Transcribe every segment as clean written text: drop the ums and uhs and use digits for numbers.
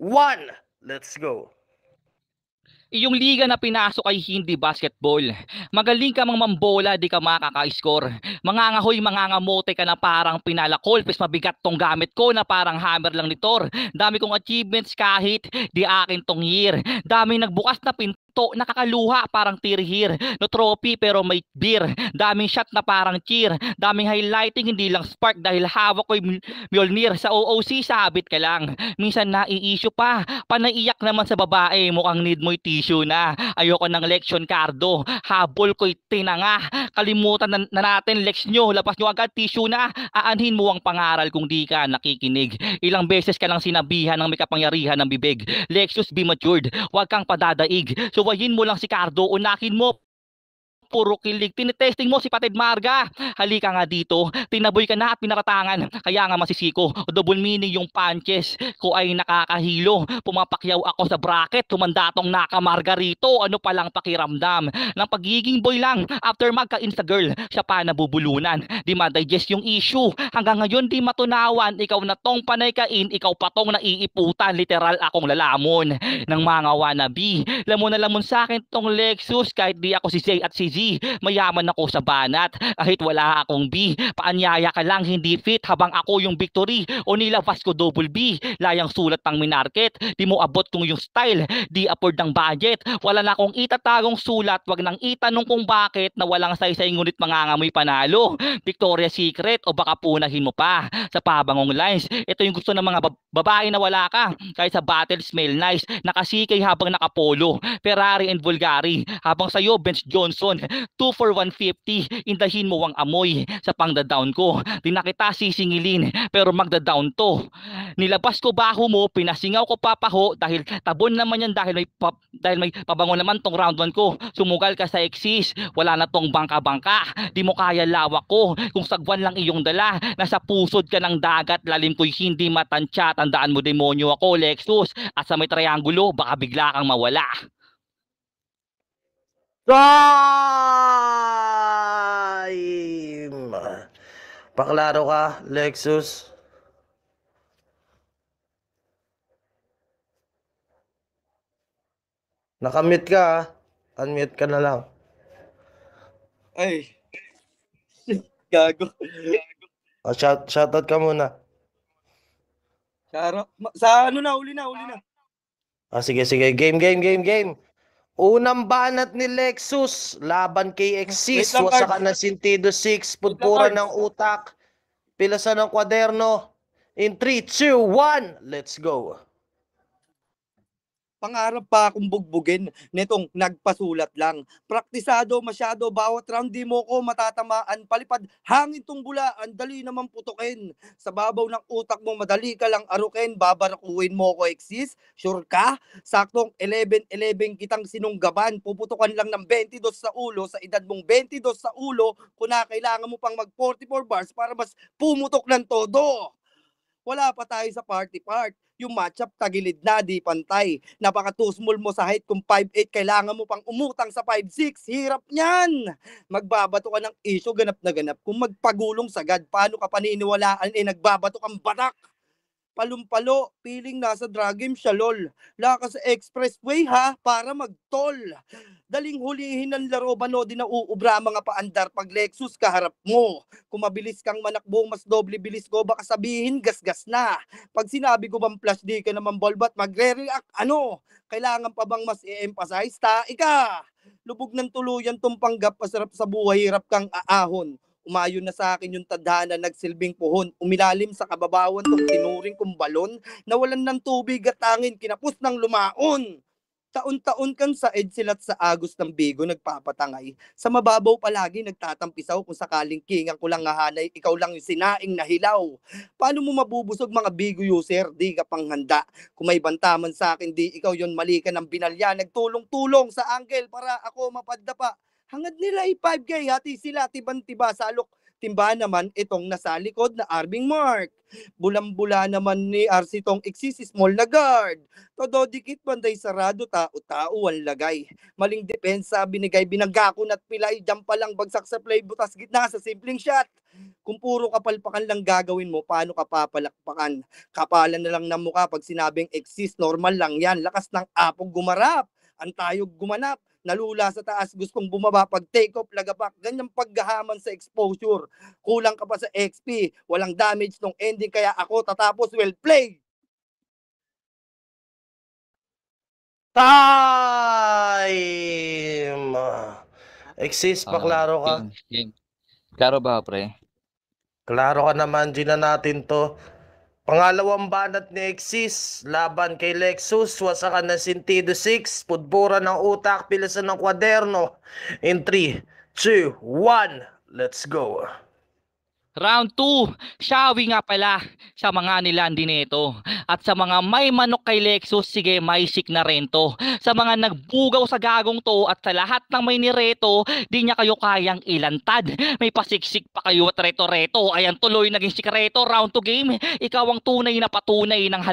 1, let's go. Iyong liga na pinasok ay hindi basketball. Magaling ka mang mambola, di ka makaka-score. Mangangahoy, mangangamote ka na parang pinalakol. Pes mabigat tong gamit ko na parang hammer lang ni Thor. Dami kong achievements kahit di akin tong year. Dami nagbukas na pinto, nakakaluha parang tirihir. No trophy pero may beer. Daming shot na parang cheer. Daming highlighting, hindi lang spark dahil hawak ko yung Mjolnir. Sa OOC, sabit ka lang. Minsan nai-issue pa. Panaiyak naman sa babae, mukhang need mo'y tissue na. Ayoko ng leksyon, Cardo. Habol ko'y tinanga. Kalimutan na natin, Lex nyo. Labas nyo agad, tissue na. Aanhin mo ang pangaral kung di ka nakikinig. Ilang beses ka lang sinabihan ng may kapangyarihan ng bibig. Lexus, be matured. Huwag kang padadaig. Suwayin mo lang si Cardo. Unakin mo, puro kilig. Tinitesting mo si Patid Marga. Halika nga dito. Tinaboy ka na at pinakatangan. Kaya nga masisiko. Double meaning yung punches ko ay nakakahilo. Pumapakyaw ako sa bracket. Tumandatong nakamargarito. Ano palang pakiramdam ng pagiging boy lang after magka-insta girl. Siya pa nabubulunan. Di ma-digest yung issue. Hanggang ngayon di matunawan. Ikaw na tong panay kain. Ikaw pa tong naiiputan. Literal akong lalamon ng mga wannabe. Lamon na lamon sa akin tong Lexus kahit di ako si Zay at si Z. Mayaman ako sa banat kahit wala akong B. Paanyaya ka lang hindi fit habang ako yung victory. O nilabas ko double B. Layang sulat pang minarket. Di mo abot kung yung style. Di afford ng budget. Wala na akong itatagong sulat. Wag nang itanong kung bakit na walang saysay ngunit mangangamoy panalo. Victoria's Secret o baka punahin mo pa sa pabangong lines. Ito yung gusto ng mga babae na wala ka. Kahit sa battle smell nice. Nakasikay habang nakapolo. Ferrari and Bulgari. Habang sa'yo Benz Johnson. 2 for 150. Indahin mo ang amoy sa pangda-down ko. Di na kita sisingilin pero magda-down to. Nilabas ko baho mo, pinasingaw ko papaho dahil tabon naman yan dahil may pabango naman tong round 1 ko. Sumugal ka sa exis. Wala na tong bangka-bangka. Di mo kaya lawak ko. Kung sagwan lang iyong dala, nasa pusod ka ng dagat, lalim ko'y hindi matansya. Tandaan mo demonyo ako, Lexus. At sa may triangulo, baka bigla kang mawala. Time! Paklaro ka, Lexus. Nakamute ka, ha? Unmute ka na lang. Ay. Gago. Shoutout ka muna. Sa ano na, uli na. Sige. Game. Unang banat ni Lexus, laban kay Exis, wasakan ng Sintido 6, pudpura ng utak, pilasan ng kwaderno. In 3, 2, 1, let's go. Pangarap pa akong bugbugin nitong nagpasulat lang. Praktisado masyado, bawat round di mo ko matatamaan. Palipad, hangin tong bulaan, dali naman putukin. Sa babaw ng utak mo, madali ka lang arukin. Babarakuin mo ko, Exis. Sure ka? Saktong 11-11 kitang sinunggaban. Puputukan lang ng 22 sa ulo. Sa edad mong 22 sa ulo, kung na kailangan mo pang mag 44 bars para mas pumutok ng todo. Wala pa tayo sa party part. Yung matchup tagilid na, di pantay. Napaka too small mo sa height kung 5'8", kailangan mo pang umutang sa 5'6". Hirap niyan. Magbabato ka ng issue, ganap na ganap. Kung magpagulong sagad, paano ka paniniwalaan nagbabato kang batak? Palumpalo, piling nasa drag game siya, lol. Lakas sa expressway ha, para magtol. Daling hulihin ng laro, bano din na uubra mga paandar pag Lexus kaharap mo. Kung mabilis kang manakbo, mas doble bilis ko, baka sabihin gasgas na. Pag sinabi ko bang flash di ka naman ballbat, magre-react ano? Kailangan pa bang mas i-emphasize? Ika! Lubog ng tuluyan tong panggap, pasarap sa buhay, hirap kang aahon. Umayon na sa akin yung tadhana, nagsilbing puhon. Umilalim sa kababawan tong tinuring kong balon. Nawalan ng tubig at hangin, kinapos ng lumaon. Taon-taon kang sa Edsil at sa Agos ng Bigo nagpapatangay. Sa mababaw palagi nagtatampisaw kung sakaling kingang ko lang ngahanay, ikaw lang yung sinaing na hilaw. Paano mo mabubusog mga Bigo user? Di ka pang handa. Kung may bantaman sa akin, di ikaw yon mali ka ng binalya. Nagtulong-tulong sa angle para ako mapadapa. Hangad nila ay 5K, hati sila, tiban-tiba, salok Timba naman itong nasa likod na Arbing Mark. Bulang-bula naman ni RC tong Exis small na guard. Todo dikit banday sarado tao-tao ang lagay. Maling depensa binigay binagakon at pilay jump pa lang bagsak sa play butas gitna sa simpleng shot. Kung puro kapalpakan lang gagawin mo, paano ka papalakpakan? Kapalan na lang ng mukha pag sinabing Exis, normal lang yan. Lakas ng apog gumarap. Ang tayog gumanap. Nalula sa taas, gustong bumaba pag take off, lagapak, ganyang paggahaman sa exposure. Kulang ka pa sa XP, walang damage nung ending, kaya ako tatapos well played. Time! Exist, paklaro ka. Game. Klaro ba, pre? Klaro ka naman, Gina natin to. Pangalawang banat ni Exis, laban kay Lexus, wasakan ng Sentido 6, pudpura ng utak, pilasan ng kwaderno. In 3, 2, 1, let's go. Round 2, Shawi nga pala sa mga nilandi nito. At sa mga may manok kay Lexus, sige, may sik na rin to. Sa mga nagbugaw sa gagong to at sa lahat ng may nireto, di niya kayo kayang ilantad. May pasiksik pa kayo at reto-reto. Ayan tuloy naging sikreto. Round 2 game, ikaw ang tunay na patunay ng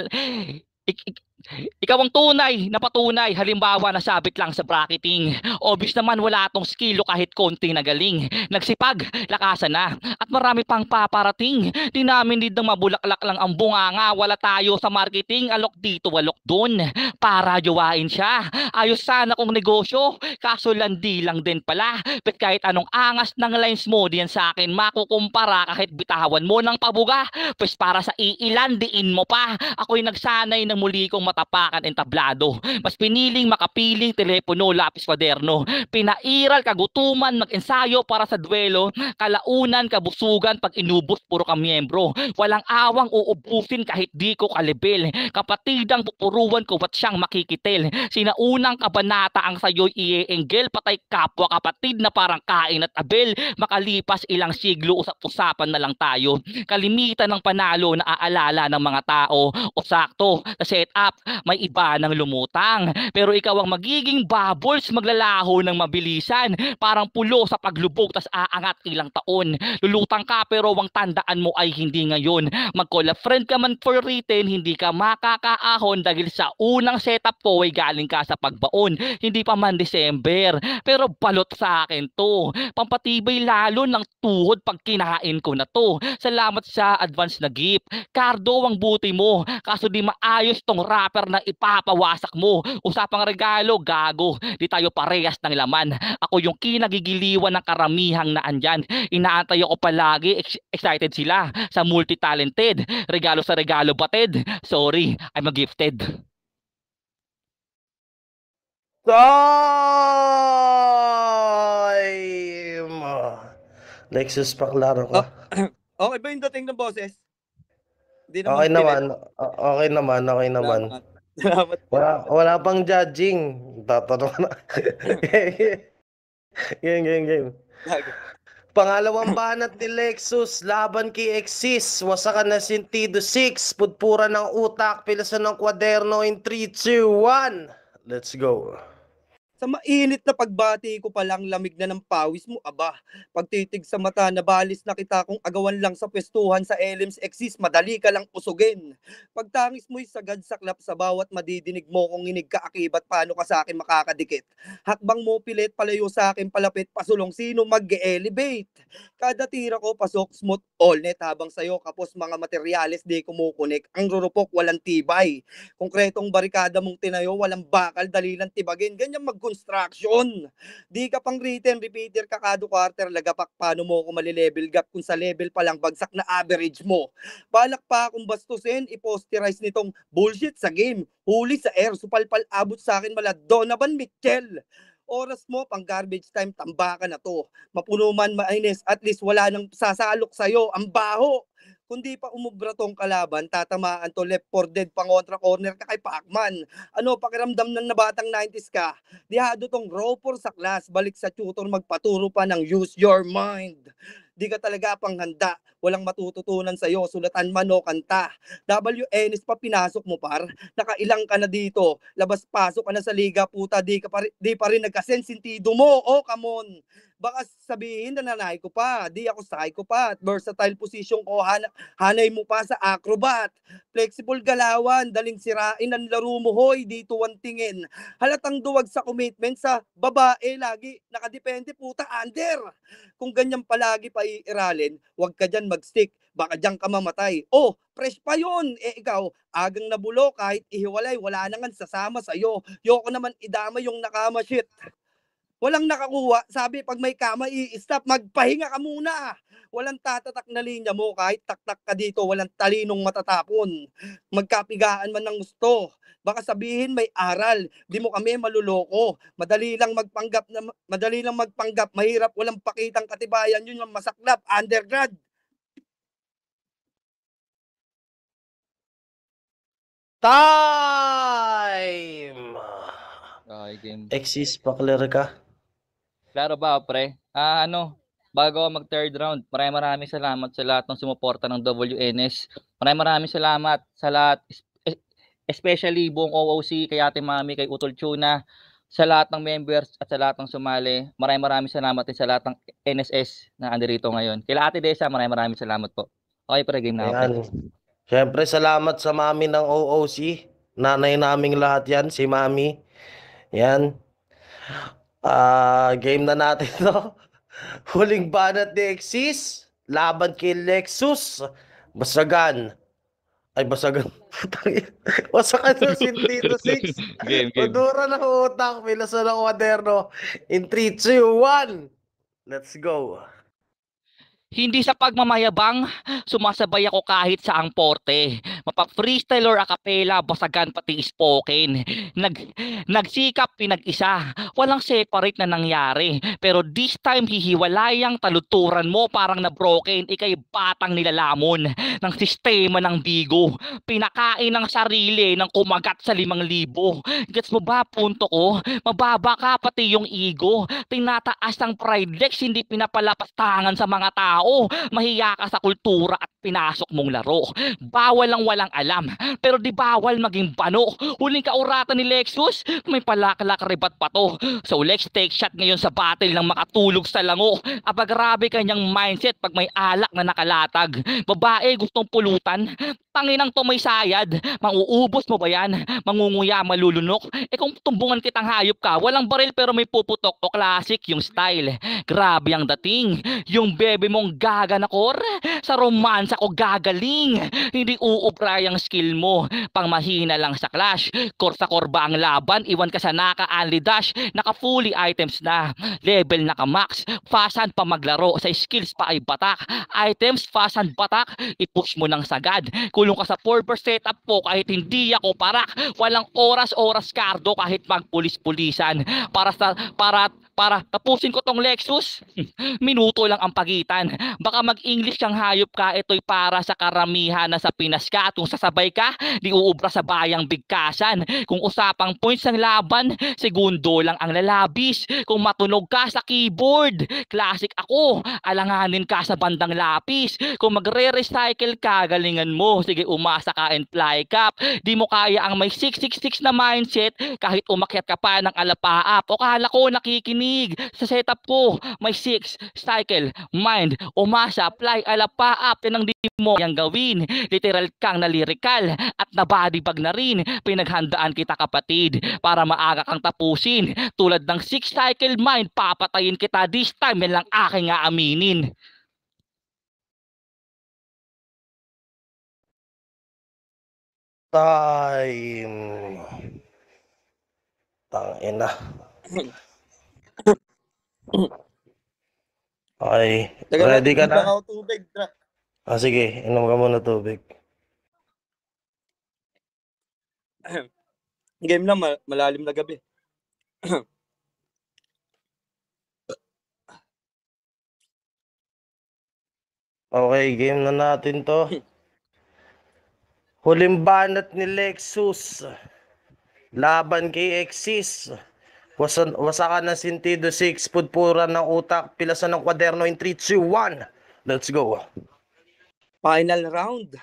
ikaw ang tunay na patunay, halimbawa nasabit lang sa bracketing. Obvious naman wala tong skill kahit konti na galing. Nagsipag, lakasan na. At marami pang paparating. Di namin need ng mabulaklak lang ang bunganga. Wala tayo sa marketing, alok dito, alok dun. Para jowain siya. Ayos sana kung negosyo, kaso landi lang din pala. But kahit anong angas ng lines mo, diyan sa akin makukumpara kahit bitawan mo ng pabuga. Pues para sa iilandiin mo pa. Ako'y nagsanay ng muli kong matapakan entablado. Mas piniling makapiling telepono, lapis kwaderno. Pinairal kagutuman mag-ensayo para sa duelo. Kalaunan kabusugan pag inubos puro ka miyembro. Walang awang uubusin kahit di ko kalibel. Kapatidang pupuruan ko at siyang makikitil. Sinaunang kabanata ang sayo'y ieenggel. Patay kapwa kapatid na parang Kain at Abel. Makalipas ilang siglo usap-usapan na lang tayo. Kalimitan ng panalo na aalala ng mga tao. O sakto, sa setup may iba ng lumutang. Pero ikaw ang magiging bubbles, maglalaho ng mabilisan. Parang pulo sa paglubog tas aangat ilang taon. Lulutang ka pero ang tandaan mo ay hindi ngayon. Mag-call a friend ka man for written, hindi ka makakaahon dahil sa unang setup ko ay galing ka sa pagbaon. Hindi pa man December, pero balot sa akin to. Pampatibay lalo ng tuhod pag kinain ko na to. Salamat sa advance na gift. Cardo ang buti mo, kaso di maayos tong rapper na ipapawasak mo. Usapang regalo, gago. Di tayo parehas ng laman. Ako yung kinagigiliwan ng karamihang na andyan. Inaantay ako palagi, excited sila sa multi-talented. Regalo sa regalo batid. Sorry, I'm a gifted. Time! Lexus, paklaro ka. Okay ba yung dating ng boses? Di Okay pilit. naman. Okay naman, okay naman. Salamat. Wala pang judging. Tatanong na. Game. Pangalawang banat ni Lexus, laban kay Exis, wasakan na Sentido 6, pudpura ng utak, pilasan ng kwaderno in 3, 2, 1. Let's go. Sa mainit na pagbati ko palang lamig na ng pawis mo, aba. Pagtitig sa mata, nabalis na kita kung agawan lang sa pwestuhan sa Elims Exis, madali ka lang usugin. Pagtangis mo'y sagad saklap sa bawat madidinig mo kung nginig ka akibat, paano ka sa akin makakadikit. Hakbang mo pilit, palayo sa akin palapit, pasulong sino mag-elevate. Kada tira ko, pasok, smooth, all net, habang sayo kapos mga materyales di kumukunik. Ang rurupok, walang tibay. Konkretong barikada mong tinayo, walang bakal, dali lang tibagin. Ganyan mag-construction. Di ka pang written, repeater ka kada quarter, lagapak, paano mo kung mali-level gap kung sa level pa lang bagsak na average mo. Balak pa akong bastusin, i-posterize nitong bullshit sa game. Huli sa air, supalpal abot sa akin mala Donovan Mitchell. Oras mo, pang garbage time, tambakan na to. Mapuno man mainis, at least wala nang sasalok sa'yo, ang baho. Kundi pa umubra tong kalaban, tatamaan to left for dead, pangontra corner ka kay Pacman. Ano, pakiramdam ng nabatang 90s ka? Dihado tong roper sa class, balik sa tutor, magpaturo pa ng use your mind. Di ka talaga pang handa, walang matututunan sa'yo, sulatan man o kanta. WNS pa pinasok mo par, nakailang ka na dito, labas-pasok ka na sa liga, puta, di pa rin nagka-sentido mo, oh come on. Baka sabihin nananay ko pa, di ako psychopath. Versatile position ko, hanay mo pa sa acrobat. Flexible galawan, daling sirain ang laro mo, hoy, dito tingin. Halatang duwag sa commitment sa babae, lagi nakadepende puta, under. Kung ganyan palagi pa iiralin, wag ka dyan mag-stick, baka dyan ka mamatay. Oh, fresh pa yun. Ikaw, agang nabulo, kahit ihiwalay, wala na nga sasama sa'yo. Yoko naman idama yung nakama shit. Walang nakakuha. Sabi, pag may kama, i-stop. Magpahinga ka muna. Walang tatatak na linya mo. Kahit taktak ka dito, walang talinong matatapon. Magkapigaan man ng gusto. Baka sabihin may aral. Di mo kami maluloko. Madali lang magpanggap. Mahirap, walang pakitang katibayan. Yun yung masaklap. Undergrad. Time! Okay, game. Exis, pakler ka. Klaro ba, pre? Bago ako mag-third round, maraming salamat sa lahat ng sumuporta ng WNS. Maraming salamat sa lahat, especially buong OOC, kay Ate Mami, kay Utol Tuna, sa lahat ng members at sa lahat ng sumali. Maraming salamat din sa lahat ng NSS na andirito ngayon. Kila Ate Desa, maraming salamat po. Okay, pre, game na ako. Ayan. Siyempre, salamat sa mami ng OOC. Nanay naming lahat yan, si Mami. Yan. Game na natin to. Huling banat ni Exis. Laban kay Lexus. Basagan. Ay, basagan. Basagan sa Sintito 6. Game. Madura ng utak. Pilasan ng kwaderno. In 3, 2, 1. Let's go. Hindi sa pagmamayabang, sumasabay ako kahit sa ang porte. Mapa-freestyle or acapella, basagan pati spoken. Nagsikap, pinag-isa. Walang separate na nangyari. Pero this time, hihiwalayang taluturan mo parang na-broken. Ika'y batang nilalamon ng sistema ng bigo. Pinakain ng sarili ng kumagat sa 5,000. Gets mo ba punto ko? Mababa ka pati yung ego. Tinataas ang pride lex, hindi pinapalapastangan sa mga tao. Mahiya ka sa kultura at pinasok mong laro. Bawal lang walang alam, pero di bawal maging bano. Huling kauratan ni Lexus, may palaklak ribat pa to. So Lex, take shot ngayon sa battle ng makatulog sa lango. Aba grabe kanyang mindset pag may alak na nakalatag. Babae gustong pulutan, tanginang to may sayad. Mauubos mo ba yan? Mangunguya, malulunok? Kung tumbungan kitang hayop ka, walang baril pero may puputok, o classic yung style. Grabe ang dating. Yung bebe mong gaganakor, sa romansa ko gagaling. Hindi uubra yung skill mo, pang mahina lang sa clash. Korsa korba ang laban, iwan ka sa naka-only dash. Naka-fully items na, level naka-max. Fasan pa maglaro, sa skills pa ay batak. Items, fasan batak, i-push mo ng sagad. Kulong ka sa 4% setup po kahit hindi ako parak. Walang oras-oras kardo kahit magpulis-pulisan. Para tapusin ko tong Lexus, minuto lang ang pagitan. Baka mag-English kang hayop ka, ito'y para sa karamihan na sa Pinas ka. At kung sasabay ka, di uubra sa bayang bigkasan. Kung usapang points ng laban, segundo lang ang lalabis. Kung matunog ka sa keyboard, classic ako, alanganin ka sa bandang lapis. Kung magre-recycle ka, galingan mo. Sige, umasa ka and fly cap. Di mo kaya ang may 666 na mindset kahit umakyat ka pa ng alapaap. O kala ko nakikinig sa setup ko, may 6, cycle, mind, umasa, fly, alapaap. Yan ang di mo yang gawin. Literal kang nalirikal at nabadibag na rin. Pinaghandaan kita kapatid para maaga kang tapusin. Tulad ng 6 cycle mind, papatayin kita this time. Yan lang aking aaminin. Time. Tangina. Okay. Ready ka na? Ako tubig. Sige. Inom ka muna tubig. Game lang, malalim na gabi. Okay, game na natin to. Huling banat ni Lexus. Laban kay Exis. Wasakan ng Sentido 6. Pudpuran ng utak. Pilasan ng kwaderno in 3, 2, 1. Let's go. Final round.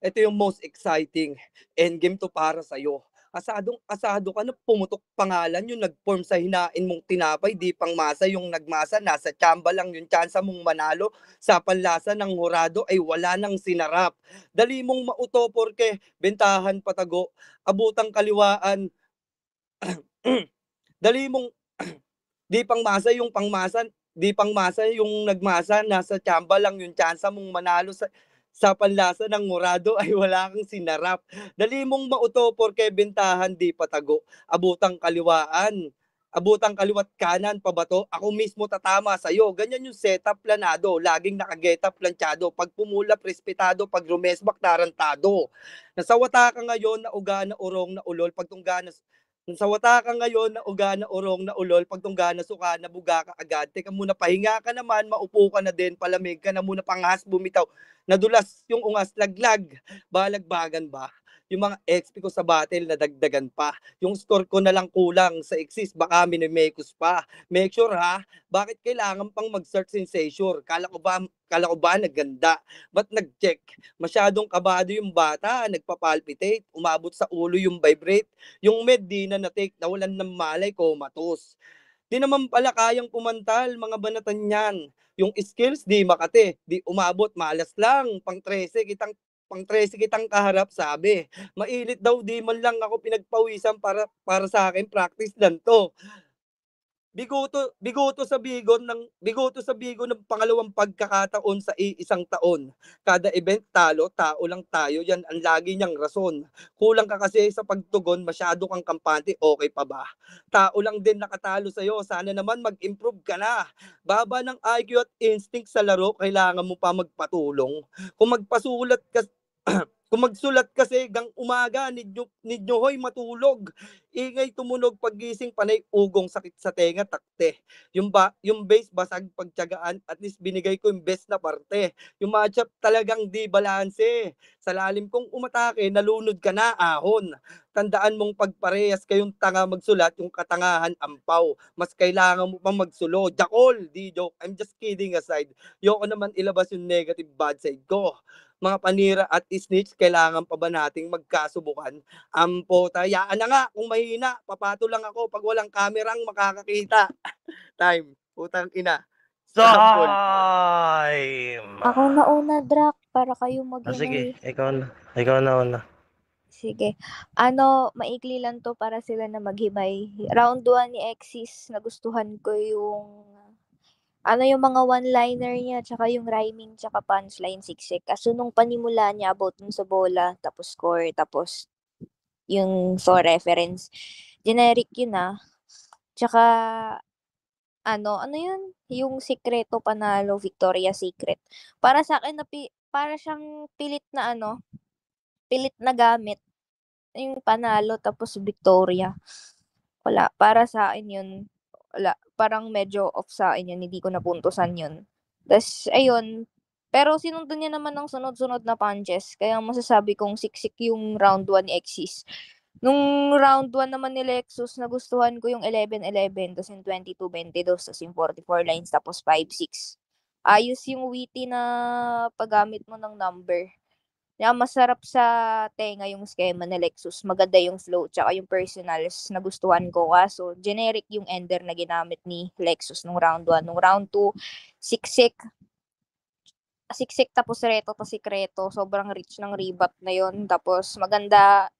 Ito yung most exciting. Endgame to para sa'yo. Asado ka na pumutok pangalan yung nag-form sa hinain mong tinapay, di pangmasa yung nagmasa, nasa tsamba lang yung tsansa mong manalo, sa panlasa ng hurado ay wala nang sinarap. Dali mong mauto porke bentahan patago, abutang kaliwaan, dali mong di pangmasa yung nagmasa, nasa tsamba lang yung tsansa mong manalo, sa panlasa ng murado ay wala kang sinarap. Dali mong mauto porke bentahan di patago, abutang kaliwat kanan pabato, ako mismo tatama sa'yo. Ganyan yung setup planado, laging nakagetap planchado, pag pumulap respetado, pag rumesbak tarantado. Nasawata ka ngayon na uga na urong na ulol, pagtungga na sa wata ka ngayon na uga na urong na ulol, pagtungga na suka na buga ka agad. Teka muna, pahinga ka naman, maupo ka na din, palamig ka na muna, panghas bumitaw. Nadulas yung ungas, laglag, balagbagan ba? Yung mga XP ko sa battle na dagdagan pa. Yung score ko na lang kulang sa exist, baka minimekos pa. Make sure ha, bakit kailangan pang mag-search sensation? Kala ko ba naganda? Ba't nag-check? Masyadong kabado yung bata, nagpapalpitate, umabot sa ulo yung vibrate. Yung med di na na-take, nawalan ng malay ko matos. Di naman pala kayang pumantal, mga banatan yan. Yung skills di makate, di umabot, malas lang, pang 13 kitang kaharap sabi. Mainit daw, di man lang ako pinagpawisan, para sa akin practice lang to. Bigoto sa bigo ng pangalawang pagkakataon sa isang taon. Kada event talo, tao lang tayo, yan ang lagi niyang rason. Kulang ka kasi sa pagtugon, masyado kang kampante, okay pa ba? Tao lang din nakatalo sa'yo, sana naman mag-improve ka na. Baba ng IQ at instinct sa laro, kailangan mo pa magpatulong. Kung magpasulat ka kung magsulat kasi gang umaga, nidyo hoy matulog. Ingay tumunog paggising, panay ugong, sakit sa tenga, takte. Yung base basag pagtiyagaan, at least binigay ko yung best na parte. Yung matchup talagang di balanse. Sa lalim kong umatake, nalunod ka na ahon. Tandaan mong pagparehas kayong tanga magsulat, yung katangahan ampaw. Mas kailangan mo pang magsulo. Jakol, di joke. I'm just kidding aside. Yoko naman ilabas yung negative bad side ko. Mga panira at snitch, kailangan pa ba nating magkasubukan? Ampo, tayaan na nga, kung mahina, papato lang ako pag walang kamerang makakakita. Time, putang ina. Sample. Time! Ako na una, Drak, para kayo Sige, mag-hinay. ikaw na una. Sige. Maikli lang to para sila na maghimay. Round 1 ni Exis, nagustuhan ko yung mga one-liner niya, tsaka yung rhyming, tsaka punchline, siksik. Kaso nung panimula niya about dun sa bola, tapos score, tapos yung for reference, generic yun Tsaka, ano yun? Yung sikreto panalo, Victoria Secret. Para sa akin, para siyang pilit na gamit. Yung panalo, tapos Victoria. Wala. Para sa akin yun, wala. Parang medyo off sa akin yun. Hindi ko napuntusan yun. Tas, ayun. Pero sinundan niya naman ng sunod-sunod na punches. Kaya masasabi kong siksik yung round 1 ni Exis. Nung round 1 naman ni Lexus, nagustuhan ko yung 11-11, tapos yung 22-22, tapos yung 44 lines, tapos 5-6. Ayos yung witty na paggamit mo ng number. Masarap sa tenga yung schema ni Lexus. Maganda yung flow, tsaka yung personals nagustuhan ko. Kaso, generic yung ender na ginamit ni Lexus nung round 1. Nung round 2, siksik. Siksik tapos reto to sikreto. Sobrang rich ng rebat na yon. Tapos, maganda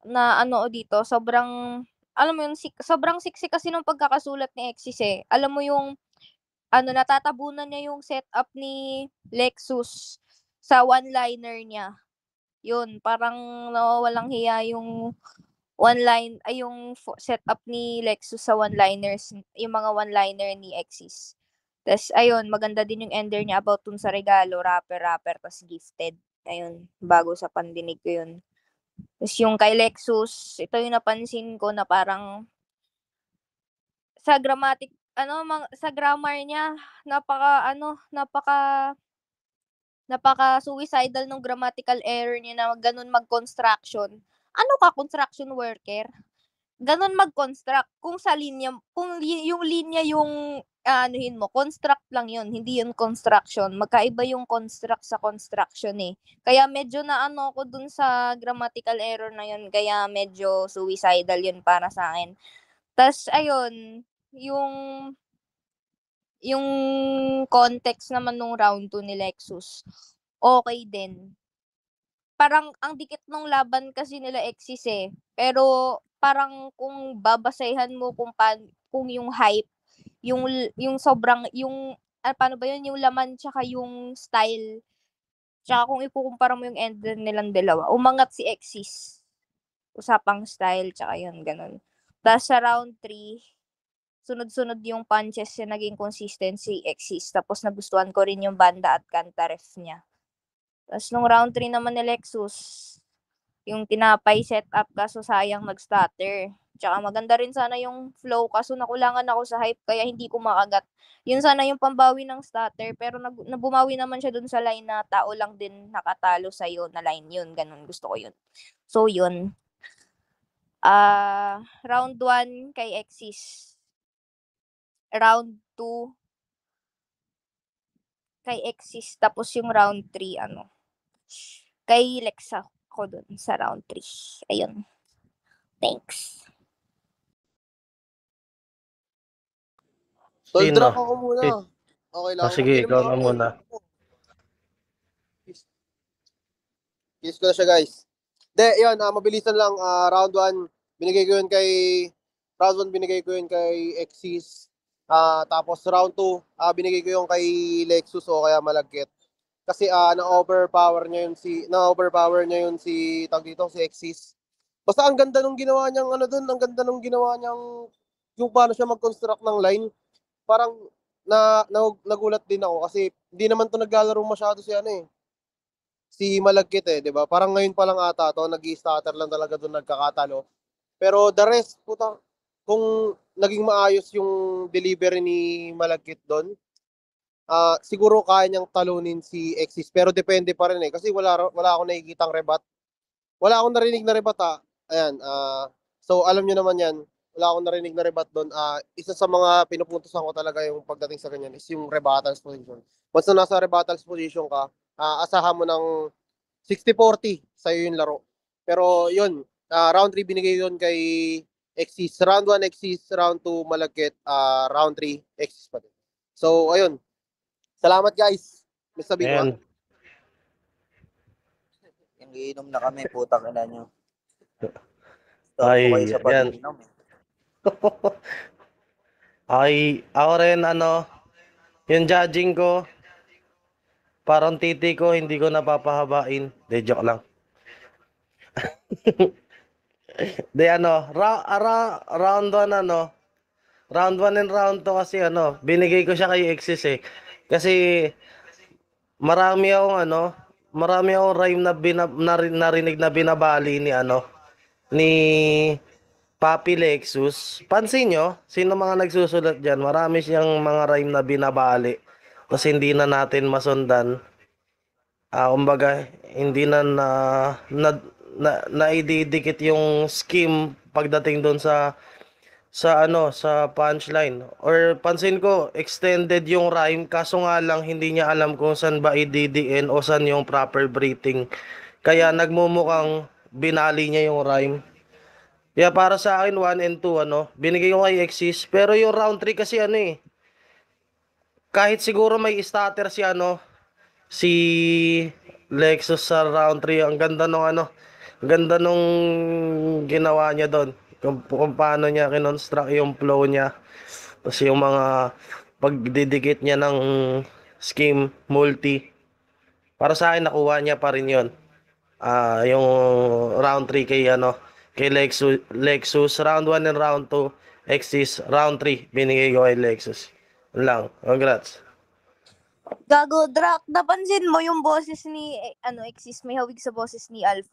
na dito. Alam mo yun, sobrang siksik kasi nung pagkakasulat ni Exis eh. Alam mo yung, natatabunan niya yung setup ni Lexus sa one-liner niya. Yun, parang nawawalang hiya yung yung setup ni Lexus sa one-liners, yung mga one-liner ni Exis. Tas ayun, maganda din yung ender niya about dun sa regalo, rapper, tas gifted. Ayun, bago sa pandinig ko yun. Tas yung kay Lexus, ito yung napansin ko na parang sa sa grammar niya, napaka-suicidal nung grammatical error niya na ganun mag-construction. Ano ka, construction worker? Ganun mag-construct. Kung yung linya yung anuhin mo, construct lang yun, hindi yun construction. Magkaiba yung construct sa construction eh. Kaya medyo na ano ko dun sa grammatical error na yun, kaya medyo suicidal yun para sa akin. Tas ayun, yung context naman nung round 2 ni Lexus, okay din. Parang ang dikit nung laban kasi nila Exis eh. Pero parang kung babasehan mo kung yung hype, yung sobrang paano ba yun, yung laman tsaka yung style, tsaka kung ikukumpara mo yung end nilang dalawa, umangat si Exis. Usapang style tsaka yun, ganun. Tapos sa round 3, sunod-sunod yung punches niya, naging consistency Exis. Tapos nagustuhan ko rin yung banda at kanta ref niya. Tapos nung round 3 naman ni Lexus, yung tinapay setup kaso sayang nag-stutter. Tsaka maganda rin sana yung flow kaso nakulangan ako sa hype kaya hindi ko makagat. Yun sana yung pambawi ng stutter pero nabumawi naman siya dun sa line na tao lang din nakatalo sa'yo na line yun. Ganun, gusto ko yun. So yun. Round 1 kay Exis. Round 2 kay Exis. Tapos yung round 3 kay Lexa ko dun sa round 3. Ayun. Thanks. Tol, Sino? drop ako muna. Okay lang. Sige, ikaw na muna. Kiss ko na siya, guys. Yun, mabilisan lang. Round 1, binigay ko yun kay Exis. Tapos round 2, binigay ko yung kay Lexus o kaya Malagkit. Kasi na-overpower niya yun si Exis. Basta ang ganda nung ginawa niyang yung paano siya mag-construct ng line. Parang nagulat din ako kasi hindi naman to naglalaro masyado si Malagkit 'di ba? Parang ngayon pa lang ata to, nag-i-starter lang talaga doon nagkakatalo. Pero the rest, puta, kung naging maayos yung delivery ni Malagkit doon, siguro kaya niyang talunin si Exis pero depende pa rin kasi wala akong nakikitang rebat. Wala akong narinig na rebat Ayan, so alam niyo naman 'yan. Wala akong narinig na rebat doon. Isa sa mga pinupuntusan ko talaga yung pagdating sa ganyan is yung rebuttals position. Once na nasa rebuttals position ka, asahan mo ng 60-40 sa'yo yung laro. Pero yun, round 3 binigay yun kay Exis. Round 1 Exis, round 2 Malagkit, round 3 Exis pa din. So ayun. Salamat guys. May sabihin mo. Ayan. Yung iinom na kami, putang ina nyo. Ay, Ay, kayo sa yan. pag-iinom eh. Ay, ako rin yung judging ko, parang titi ko, hindi ko napapahabain. De, joke lang. De, round 1, round 1 and round 2 kasi binigay ko siya kay Exis eh. Kasi, marami akong rhyme na narinig na binabali ni Papi Lexus. Pansin nyo, sino mga nagsusulat dyan? Marami siyang mga rhyme na binabali. Tapos hindi na natin masundan. Kumbaga, hindi naididikit yung scheme pagdating doon sa punchline. Or pansin ko, extended yung rhyme kaso nga lang hindi niya alam kung saan ba i-DDN o saan yung proper breathing. Kaya nagmumukhang binali niya yung rhyme. Kaya para sa akin 1 and 2 binigay ko kay Exis, pero yung round 3 kasi kahit siguro may starter si Lexus sa round 3, ang ganda nung ginawa niya doon. Kung paano niya kinonstruct yung flow niya. Tapos yung mga pagdidikit niya ng scheme multi. Para sa akin nakuha niya pa rin 'yon. Yung round 3 kay Lexus, round 1 and round 2 Exis, round 3 binigay ko kay Lexus. Yun lang. Congrats. Gago, Drak, napansin mo yung boses ni Exis, may hawig sa boses ni Alpha.